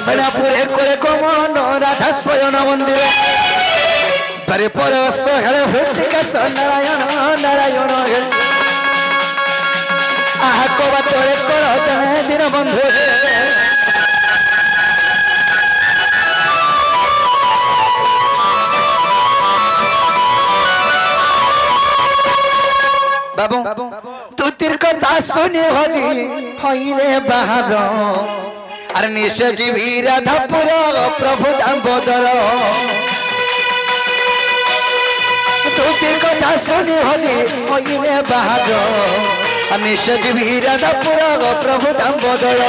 सेनापुरे करे कमन राधा स्वयं मंदिर परे परस हेले हृषिकेश नारायण नारायण आहा को बातरे कर दिन बंधु बाबू तू तिर कथा सुने भजी हईले बाहर अरे निश्चय जीवी राधापुर प्रभु दामोदर तू तिर कथा सुने भजी हईले बाहर निश्चय जीवी राधापुर प्रभु दामोदर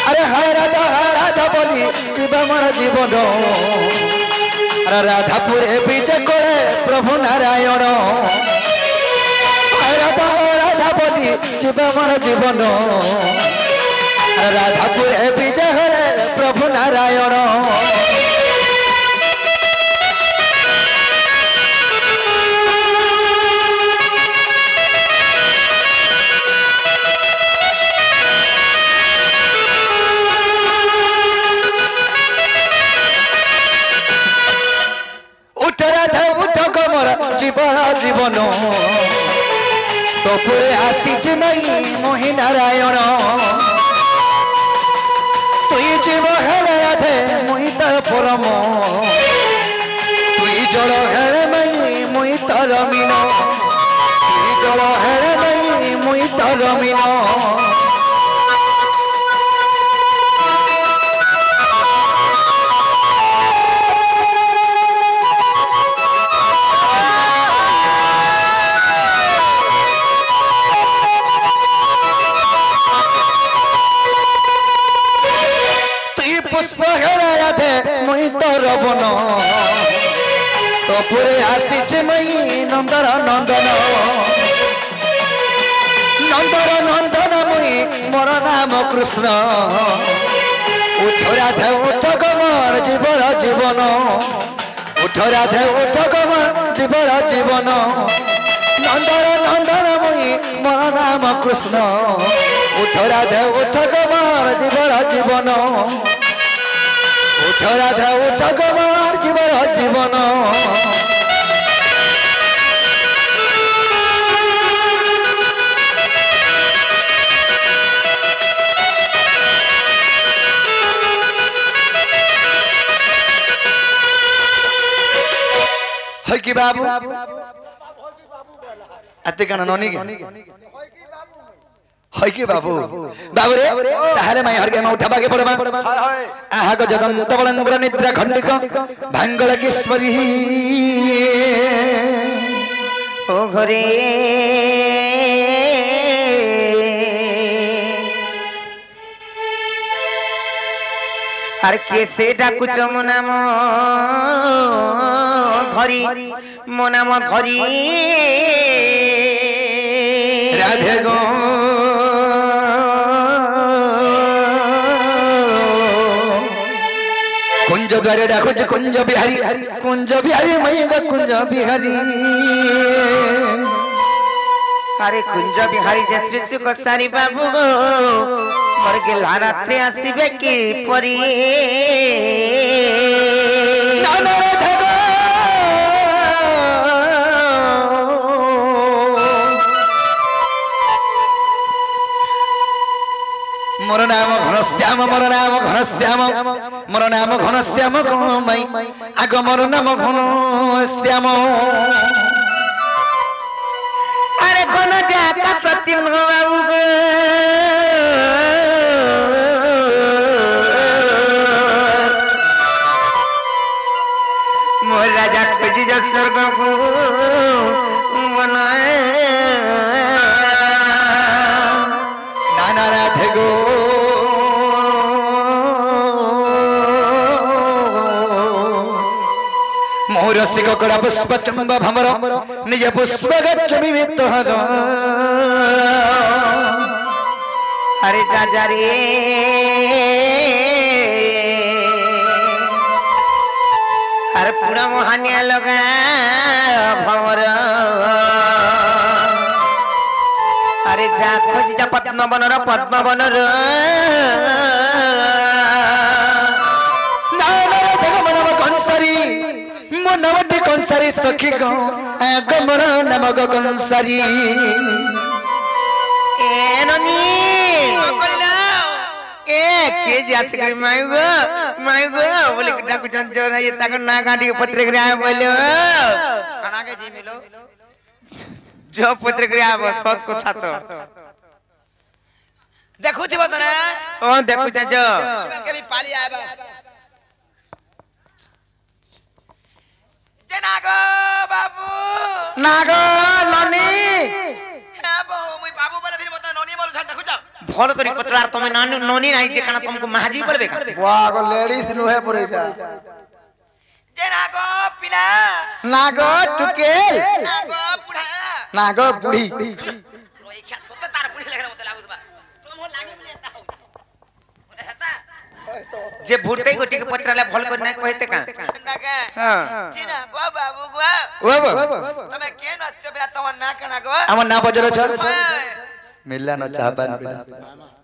अरे हाय राधा राधा बोली जीवा मोर जीवन अरे राधापुरे विजय करे प्रभु नारायण राधा राधा बोली जीवा मोर जीवन राधापुरे विजय करे प्रभु नारायण जीवन जीवन तो पुरे आसी नहीं मोहि नारायण तुई जीव हेले राधे मुई तर परम तुई जल हेले मई मुई तर मीन तुई जल हेले मई मुई तर मीन पुष्प हेला राधे मुई तोर बन तो पुरे आसी मई नंदर नंदन नंदर नंदन मुई मोर नाम कृष्ण उठ राधे उठ कमर जीवर जीवन उठ राधे उठ कमर जीवर जीवन नंदर नंदन मुई मोर नाम कृष्ण उठ राधे उठ कमर जीवर जीवन उठ राधा उठ कमर जीवर जीवन है कि बाबू अते कना ननी के है कि बाबू बाबू रे ताहले माई हरगे मा उठा बागे पड़बा आहा को जदंत बलंबर निद्रा खंडिक भांगल किस्मरी ओ घरे हर के सेटा कुछ मोनाम धरी मोनाम धरी राधे गो कुंज द्वारे डाकुज कुंज बिहारी मई कुंज बिहारी अरे कुंज बिहारी जे श्री सुख सारी बाबू मोर के लारात्रे आसीबे की परी मोर नाम घनश्याम मोर नाम घनश्याम मोर नाम घनश्याम मई आग मोर नाम घनश्याम अरे घन जाका सत्य बाबू मोर राजा खोजी जा स्वर्ग को बनाए नाना राधे गो मोर सिक करा पुष्प चंब भमर निज पुष्प गच्छ विवित हर अरे जा रे हर पूरा मोहानिया लगा भमर अरे जा खोजी जा पद्म बनर नवटी कंसारी सखी गो गमर नमग कंसारी ए ननी करिला ए के जासे कर मायगो बोले किटा कुछ जो ना ये ताको ना गाडी पत्र करे आए बोलो कणा के जी मिलो जो पत्र करे आबो सत कथा तो देखु थिबो त ना ओ देखु छ जो के भी पाली आबा जे नागो बाबू नागो ननी हे बहु मुई बाबू बोले फिर मत ननी बोल छ देखु छ भल करी पत्रार तमे नानी ननी नाही जे काना तुमको महाजी बोलबे का वाह गो लेडीज नुहे परेटा जे नागो पिला नागो टुकेल नागो बुढ़ा नागो बुढ़ी रोई ख्या सोते तार बुढ़ी लगरे मते लागुस बा तुम हो लागे बोले एता हो बोले हेता जे भूरते गोटी के पत्राले भल कर नै कहते का नागा हां चिना गो बाबू गो तमे के नस बेला तम ना कना गो हमर ना बजरो छ मिलला न चाह पान बिना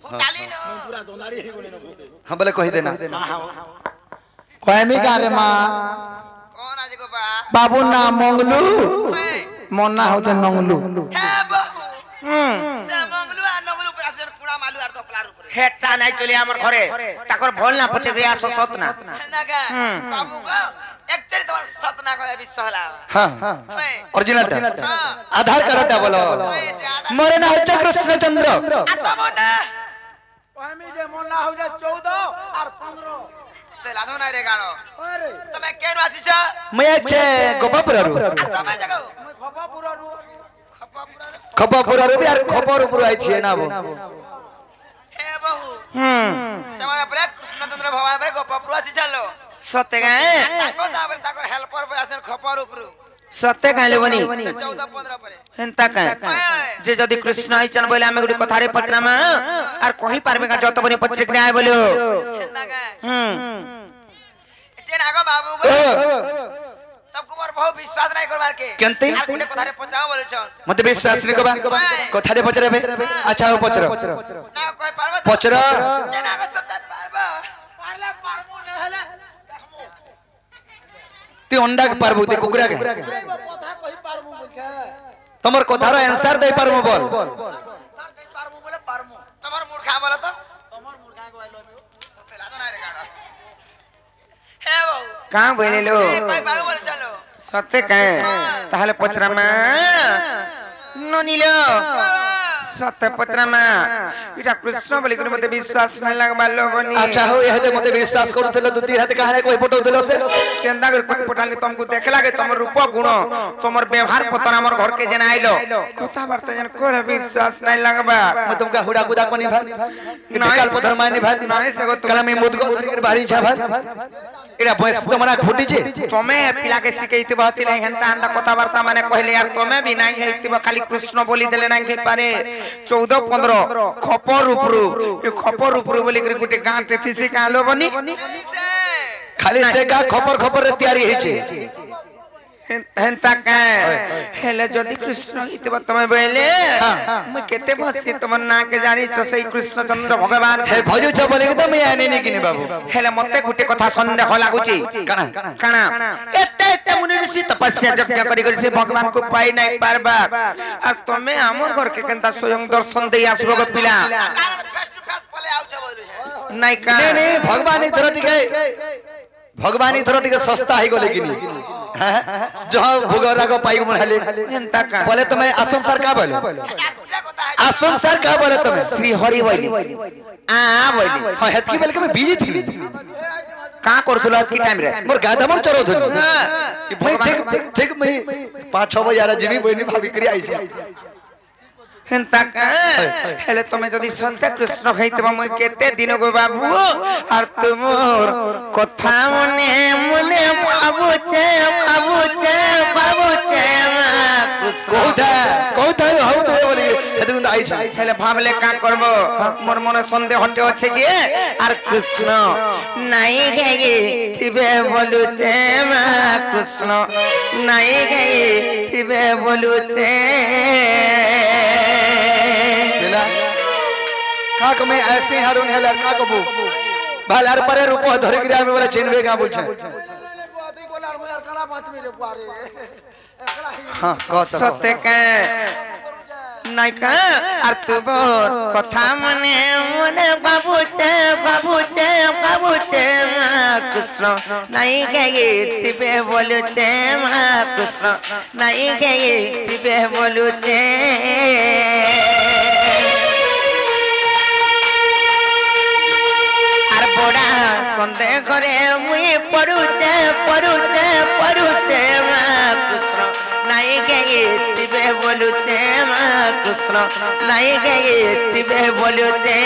फुटाली न पूरा दोनारी हे गोले न भूके हम बोले कहि देना कहमी का रे मां कौन आज गो बा बाबू ना मंगलू मोना हो जे नंगलू हे बाबू से मंगलू आ नंगलू पर आसे कुड़ा मालू आर तो प्लार ऊपर हेटा नाही चली हमर घरे ताकर भल ना पचे रे आसो सत ना नागा बाबू गो एक चरी तोर सत ना कहे भी सहला हां ओरिजिनल आधार कार्ड बोलो मोरे ना हो कृष्ण चंद्र आता मोना कहमी जे मोना हो जे 14 और 15 ते लादो ना रे गाणो अरे तमे केन आसी छ मैं छे गोपापुररु तमे जगो मैं खपापुररु खपापुररु भी यार खपरपुर आई छिए ना वो हे बहु समारा पर कृष्णचंद्र भगवान पर गोपापुर आसी चलो सत्य गाए ताको दाबर ताकर हेल्पर पर आसे खपर ऊपर सत्य गाले बनी 14 15 पर हेंता का जे जदी कृष्ण आइचन बोले हमें गुडी कथारे पत्रमा आर कहि पारबे का जत बनी पत्रिका आए बोलो हेंता का जे नागो बाबू गो तब कुमार बहुत विश्वास नहीं करबार के केनते आर गुडी कथारे पचाओ बोले छ मते विश्वास नहीं करबा कथारे पचरेबे अच्छा हो पचर ना कोई पारबो पचर जे नागो सत्य पारबो पारले पारबो न हले ती अंडा के पारबो ते कुकुरा के कथा कहि पारमु बोलछे तमर कथार आंसर दे पारमु बोल आंसर कहि पारमु बोले पारमु तमर मूर्खा बोले तो तमर मुर्गा को आइलो सत्य लादो ना रे गाडो हे बाबू कहां बोले लो कोई पारू बोले चलो सत्य कहे ताहले पत्रमा ननिलो सत्य पत्रमा इटा कृष्ण बोली कर मते विश्वास नहीं लागबालो बनी अच्छा हो यह दे मते विश्वास करूथले दु तीर हाथ कहाले कोई फोटो देलो से केंदा कर कोई पटाली तुमको देखला के तमर रूप गुण तमर व्यवहार पतन हमर घर के जन आइलो कथा वार्ता जन कोरे विश्वास नहीं लागबा मैं तुमका हुड़ा गुदा कोनी भाई निकाल पधर माने भाई नहीं सगो कला में मुद गो धरि कर बाहरी छा भाई एड़ा बयस तमरा फुटी छे तमे पिला के सिकेइते बहती नहीं हंता हंता कथा वार्ता माने कहले यार तमे भी नहीं हेइते खाली कृष्ण बोली देले नहीं के पारे 14 15 खपर उपरु ये खपर उपरु बोली कर गुटे गांटे थिसी कालो बनी खाली से का खपर रे तैयारी हे छे हेंता का हेले जदी कृष्ण हितबा तमे बोले मैं केते भसी तमन ना के जानी छ सही कृष्णचंद्र भगवान हे भजु छ बोले के त मैं आने नहीं किने बाबू हेले मते गुटे कथा संदेह लागुची काना काना एते मुनि ऋषि तपस्या यज्ञ करी करी से भगवान को पाई नहीं पारबा आ तमे हमर घर के केनता स्वयं दर्शन दे आसबो गो पिला फेस टू फेस पले आउ छ बोलु नहीं का नहीं भगवान इधर टिके सस्ता है गोले किनी जो भोगरा को पाई मनले एंता का बोले तुम्हें आसन सर का बोले आसन सर का बोले तुम्हें श्री हरि बोली आ बोली हां हेतकी बोले के मैं बिजी थी का करथुल की टाइम रे मोर गाधा मोर चरो थी भाई ठीक ठीक मैं 5-6 बजे आरा जिनी बहिनी भाभी करी आई छे हेंता का हेले तमे जदी सत्य कृष्ण खैतबा মই केते दिन गो बाबू और तुमोर कथा मने मने बाबूचे कहता हौ दे बोली हेतु आई छे हेले भाबले का करबो मोर मने संदेह हटे আছে যে আর কৃষ্ণ নাই গয়ে থিবে বলুছে মা কৃষ্ণ নাই গয়ে থিবে বলুছে का को मैं ऐसे हारून है लड़का को भाल हर परे रूप धरे गिरा में बोला चिन्हवे का बोल छे एकला पांच मेरे पारे एकला ही हां कह तो सत्य के नहीं का और तू बोल कथा मने मने बाबूचे कृष्ण नहीं गए तिबे बोलुचे कृष्ण नहीं गए तिबे बोलुचे और बड़ा संदेह करे मुई पढ़ुचे कृष्ण नहीं गए तिबे बोलुचे कृष्ण नहीं गए तिबे बोलुचे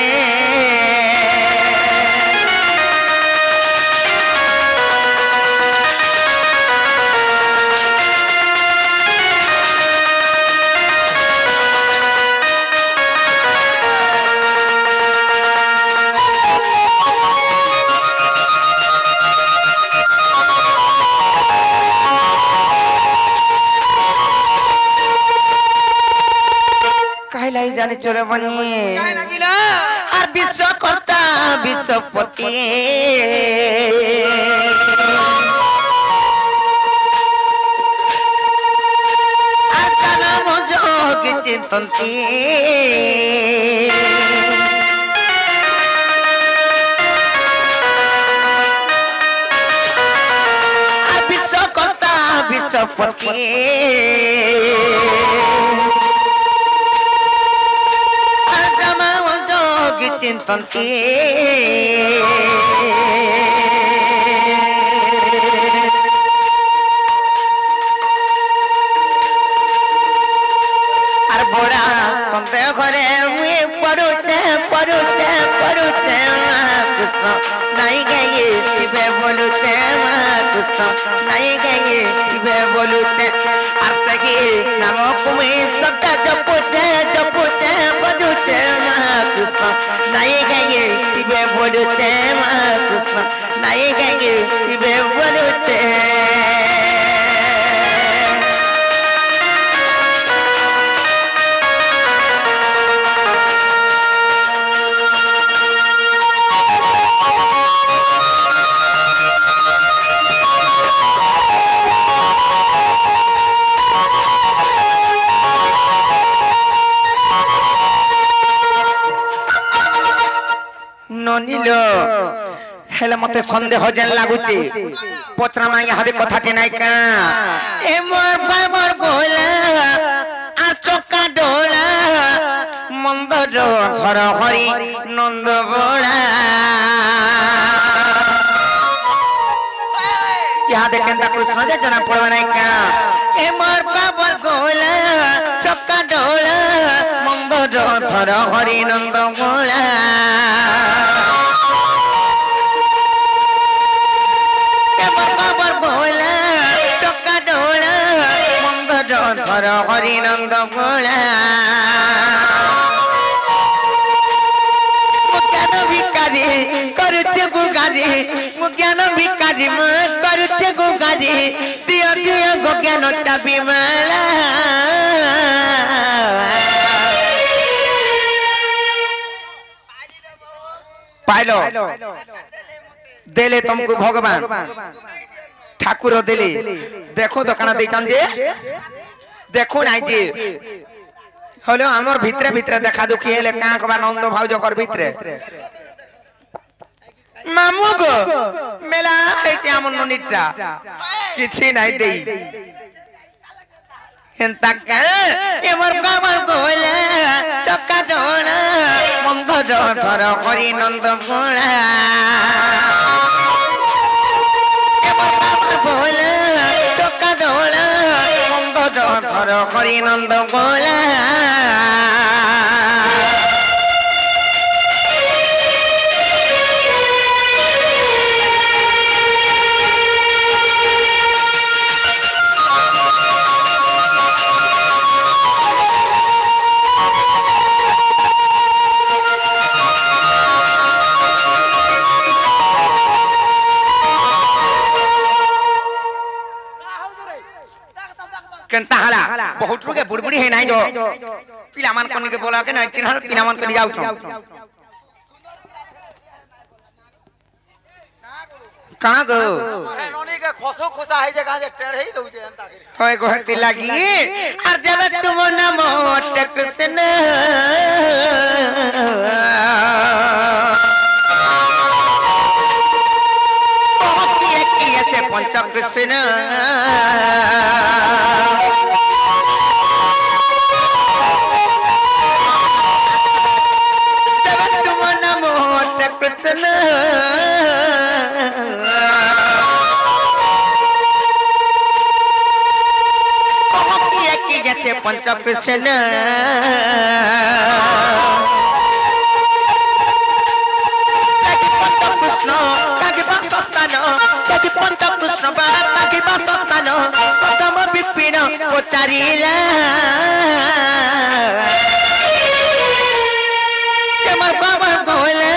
लाई जाने चले बनी काय लागिला और विश्वकर्ता विश्वपति और नाम जोग चिंतनती और विश्वकर्ता विश्वपति चिंतनती और बड़ा संदेह करे मुई पढ़ुचे कृष्ण नहीं गए तिबे बोलुचे कृष्ण नहीं गए तिबे बोलुचे और सगी नाम कुमी सबटा जपुचे बजुचे कृष्ण नहीं गए तिबे बोलुचे कृष्ण नहीं गए तिबे बोलुचे ननिलो हेले मते संदेह जेन लागुची पचरा मांगे हबे कथाटी नाइ का ए मोर बाबर बोला आ चक्का डोला मंदर धर हरि नंद बोला यहाँ देखें ता कृष्ण जे जना पड़वा नाइ का ए मोर बाबर बोला चक्का डोला मंदर धर हरि नंद बोला धर हरि नंद बोला ज्ञान भिकारी करुचे गुगारी ज्ञान भिकारी करुचे गुगारी दियो दियो गो ज्ञान चाबी माला पाइलो देले तुमको भगवान ठाकुर देले देखो दकाना देचन जे देखो नाइ जे हलो हमर भितरे भितरे देखा दुखी हेले का कबा नंद भाउज कर भितरे मामू गो मेला हेचे हमर ननिटा किछि नाइ देई हेंता का एमर बाबर गोला चक्का डोला मंद धर हरि नंद बोला एमर बाबर बोला चक्का डोला मंद धर हरि नंद बोला केनता हला बहुत रुके बुड़बुड़ी है नाही जो पिला मान कोनी के बोला के नाही चिन्ह पिला मान को जाउ छ कहाँ गो अरे नोनी के खोसो खोसा है जगह जे टेढ़े ही दउजे अंता के होय कहती लगी और जब तुम नमो कृष्ण किए से पंच कृष्ण जब तुम नमो कृष्ण पंच कृष्ण पंच कृष्ण काकी बासस्तान सखी पंच कृष्ण काकी बासस्तान प्रथम विपिन पचारिला केमर बाबा कहले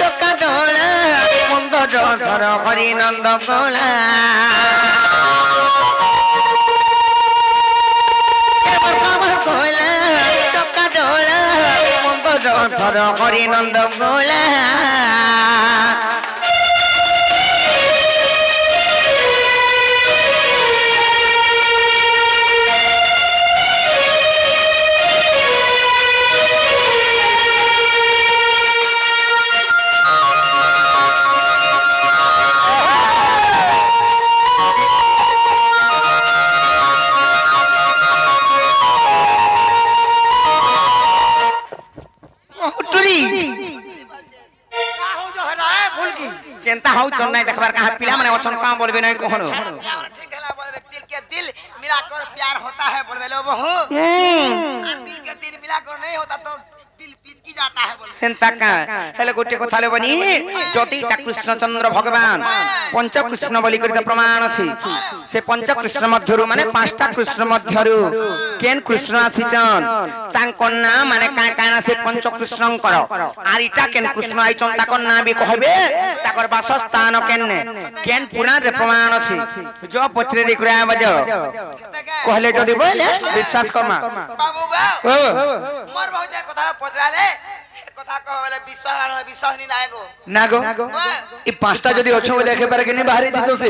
चका डोला मुंड धर हरि नंद गोला धर हरि नंद गोला केनता हौ चन्नाई देखबार कहां पिला माने वचन काम बोलबे नहीं कहनो ठीक है बोलबे दिल के दिल मिलाकर प्यार होता है बोलबे लो बहू दिल के दिल मिलाकर नहीं होता तो दिल पिचकी जाता है बोलबे हेंता का हेले गोटे कथा ले बनी जति ता कृष्णचंद्र भगवान पंच कृष्ण बोली करी प्रमाण अछि से पंच कृष्ण मध्यरु माने पांचटा कृष्ण मध्यरु केन कृष्ण आसीचन तांको नाम माने का काना से पंच कृष्णंकर आरिटा केन कृष्ण आइचन ताको नाम भी कहबे ताकर वासस्थान केने केन पुराण रे प्रमाण अछि जो पथरे देखरा बजो कहले जदी बोले विश्वास करमा बाबू बा मोर बहुत कथा पचराले कथा कहले विश्वास नहीं नागो नागो ई पांचटा जदी अछो बोले के बारे के नहीं बाहरी दितो से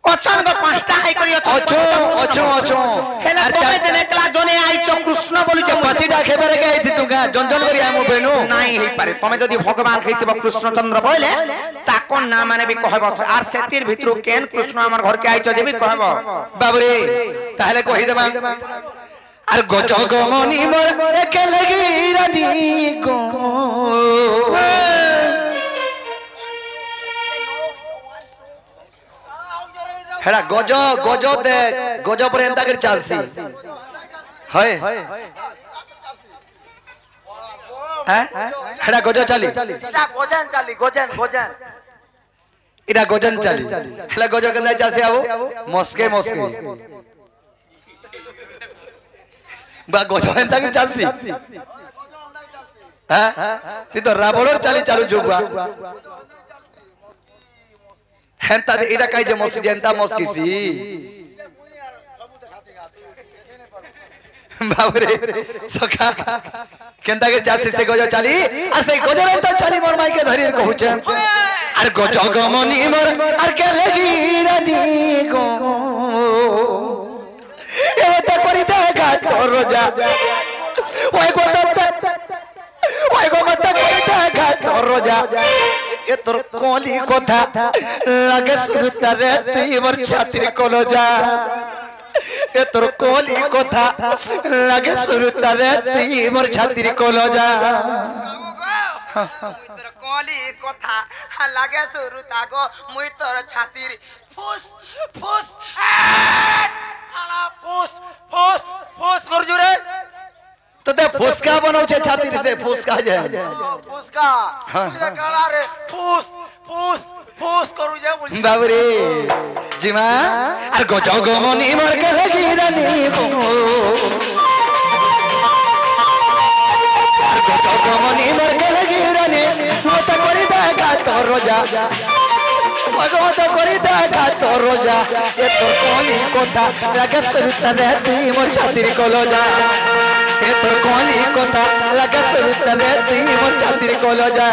अछन को पांचटा आई करी अछो हेला तोमे जने कला जने आइचो कृष्ण बोलु जे पचिटा के बारे के आइति तुका जंजन करी आमो बेनु नहीं हे पारे तोमे जदी भगवान खैतिबा कृष्णचंद्र बोले ताको नाम माने भी कहबो आर सेतिर भितरु केन कृष्ण हमर घर के आइचो जे भी कहबो बाबरे ताहले कहि देबा आर गजगमनी मोर के लगी रानी को हेड़ा गज गज दे गज पर एंता कर चालसी है हेड़ा गज चाली सीधा गोजन चाली गोजन इडा गजन चाली हेला गज केंदा चालसी आबो मस्के बा गज एंता कर चालसी ती तो राबड़र चाली चालू जुबा हेंता दे इडा काई जे मस्की जेंता मस्की सी बाबरे सखा केंता के चासी से गज चाली और से गजर तो चाली मोर माई के धरी कहूचे और गज गमनी मोर और के लगी रानी को ए तो करी देगा तो रोजा ओए को मत करी देगा तो रोजा ए तोर कोली कोथा लागे सुरता रे तई मोर छातिर कलजा ए तोर कोली कोथा लागे सुरता रे तई मोर छातिर कलजा तोर कोली कोथा लागे सुरता गो मुई तोर छातिर फुस फुस खाना फुस कर जुरे तो दे फुसका बनाउ छे छातिर से फुसका जे फुसका ये काला रे फुस करू जे बोली बाबरे जिमा आर गजो गमनी मोर के लगी रानी को आर गजो गमनी मोर के लगी रानी मत करी देगा तो रोजा मत करी देगा तो रोजा ए तो कोली कोथा लागे सुरता रे तई मोर छातिर कलजा ए तो कोली कोथा लागे सुरता रे तई मोर छातिर कलजा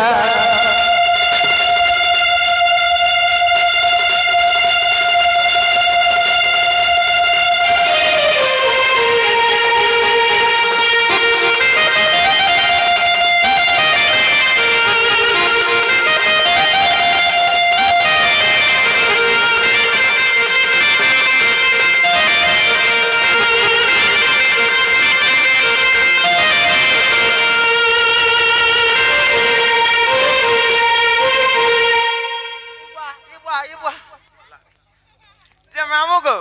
जो मामू को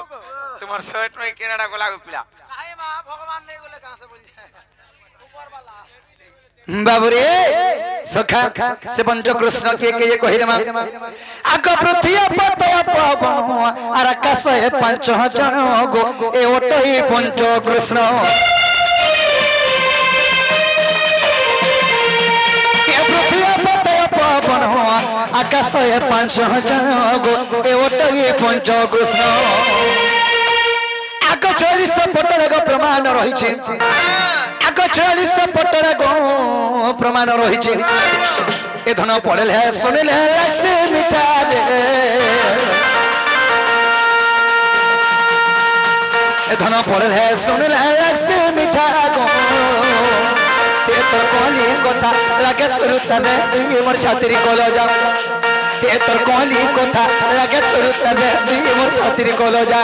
तुम्हार शर्ट में केनाडा को लागू पिला काहे मां भगवान नहीं बोले कहां से बोल जाए ऊपर वाला बाबुरे सखा से पंच कृष्ण के ये कहि देमा आग पृथ्वी पतय पवन आर आकाश है पंच जन गो ए ओटई पंच कृष्ण ए पृथ्वी पतय पवन आकाश है पंच जन गो ए ओटई पंच कृष्ण आग 40 पटल गो प्रमाण रही छे आग 40 पटल गो प्रमाण रही छे ए धन पड़ल है सुनिल है से मिठा दे ए धन पड़ल है सुनिल है से मिठा गो ए तोर कोली कथा लागे सुरुत में तू मोर छात्री कोलो जा ए तोर कोली कथा लागे सुरुत में तू मोर छात्री कोलो जा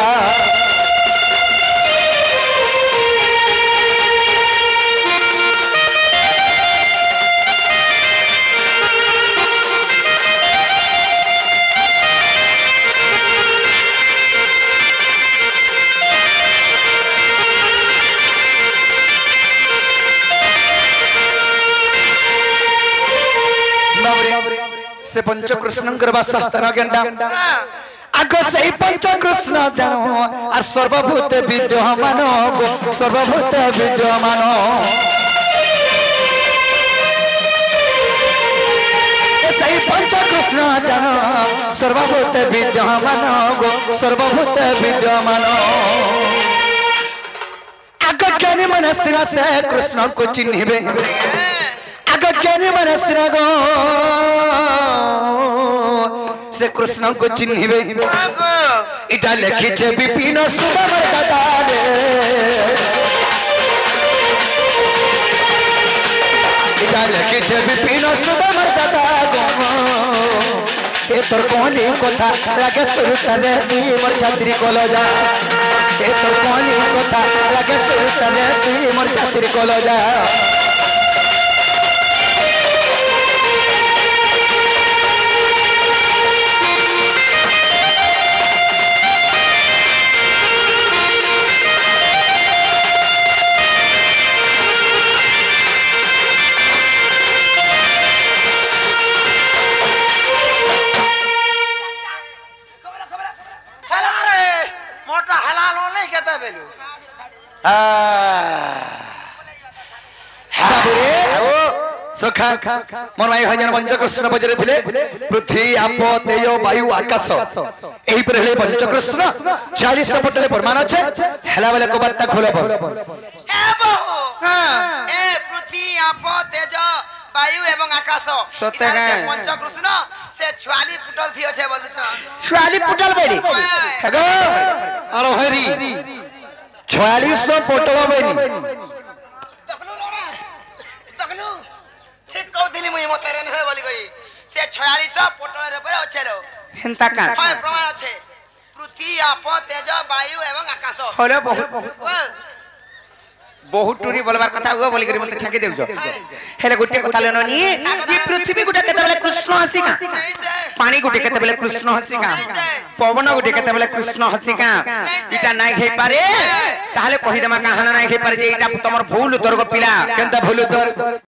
से पंच कृष्ण वासस्थान घंटा आग से पंच कृष्ण जानो और सर्वभूत विद्यमान गो सर्वभूत विद्यमान से पंच कृष्ण जानो सर्वभूत विद्यमान गो सर्वभूत विद्यमान आग ज्ञानी मनस्या से कृष्ण को चिन्हिबे ज्ञानी मनस्या गो से कृष्ण को चिन्हिबे इटा लिखी छे विपिन सुमर्दता रे इटा लिखी छे विपिन सुमर्दता गो ए तोर कोली कथा लागे सुरतने ती मोर छात्री कोलो जा ए तोर कोली कथा लागे सुरतने ती मोर छात्री कोलो जा सखा मन भाई हरिजन पंच कृष्ण बजरे थिले पृथ्वी आप तेज वायु आकाश एही पर हेले पंच कृष्ण 40 पटले प्रमाण छे हेला वाले को बात खोलो पर ए बहु ए पृथ्वी आप तेज वायु एवं आकाश सत्य है पंच कृष्ण से 46 पुटल थियो छे बोलु छ 46 पुटल बेली हेगो अरो हरी 46 पुटल बेली ठीक कहथिली मुई मते रे नहे बोली गई से 46 पटल रे पर अछेलो हेंता का हाय प्रमाण छे पृथ्वी आप तेज वायु एवं आकाश होले बहुत टूरी बोलबार कथा हुआ बोली करी मते छाकी देउजो हेले गुटे कथा लेनोनी ये पृथ्वी गुटे केते बेले कृष्ण हसिका पानी गुटे केते बेले कृष्ण हसिका पवन गुटे केते बेले कृष्ण हसिका इटा नाइ हे पारे ताहले कहि देमा काहना नाइ हे पारे जे इटा तमर भूल तोर गपिला केनता भूल तोर